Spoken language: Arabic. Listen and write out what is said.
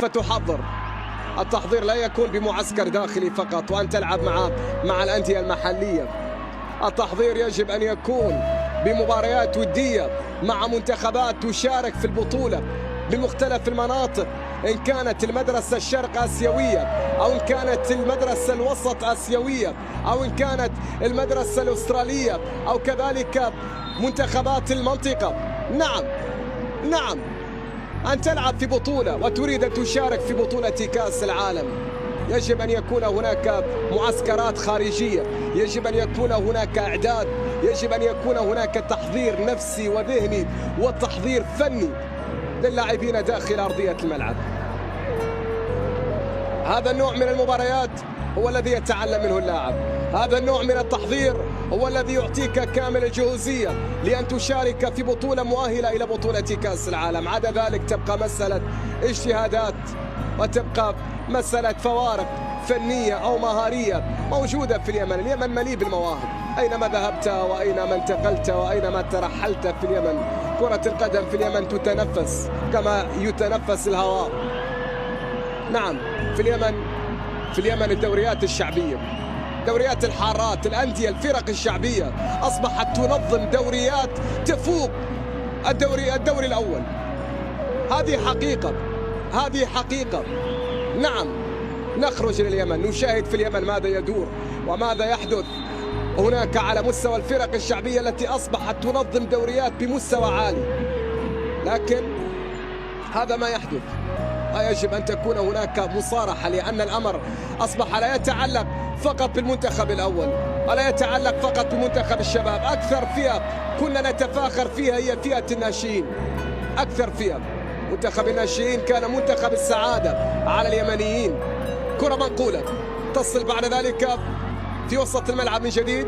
فتحضر. التحضير لا يكون بمعسكر داخلي فقط وأن تلعب مع الأندية المحلية. التحضير يجب أن يكون بمباريات ودية مع منتخبات تشارك في البطولة بمختلف المناطق، إن كانت المدرسة الشرق آسيوية أو إن كانت المدرسة الوسط آسيوية أو إن كانت المدرسة الأسترالية أو كذلك منتخبات المنطقة. نعم أن تلعب في بطولة وتريد أن تشارك في بطولة كأس العالم، يجب أن يكون هناك معسكرات خارجية، يجب أن يكون هناك إعداد، يجب أن يكون هناك تحضير نفسي وذهني وتحضير فني للاعبين داخل أرضية الملعب. هذا النوع من المباريات هو الذي يتعلم منه اللاعب، هذا النوع من التحضير هو الذي يعطيك كامل الجهوزية لأن تشارك في بطولة مؤهلة إلى بطولة كأس العالم. عدا ذلك تبقى مسألة اجتهادات وتبقى مسألة فوارق فنية أو مهارية موجودة في اليمن. اليمن مليء بالمواهب، أينما ذهبت وأينما انتقلت وأينما ترحلت في اليمن. كرة القدم في اليمن تتنفس كما يتنفس الهواء. نعم، في اليمن الدوريات الشعبية، دوريات الحارات، الأندية، الفرق الشعبية أصبحت تنظم دوريات تفوق الدوري الأول. هذه حقيقة. نعم، نخرج إلى اليمن نشاهد في اليمن ماذا يدور وماذا يحدث هناك على مستوى الفرق الشعبية التي أصبحت تنظم دوريات بمستوى عالي، لكن هذا ما يحدث. يجب أن تكون هناك مصارحة، لأن الأمر أصبح لا يتعلق فقط بالمنتخب الأول ولا يتعلق فقط بمنتخب الشباب. أكثر فئة كنا نتفاخر فيها هي فئة الناشئين. أكثر فئة منتخب الناشئين كان منتخب السعادة على اليمنيين. كرة منقولة تصل بعد ذلك في وسط الملعب من جديد،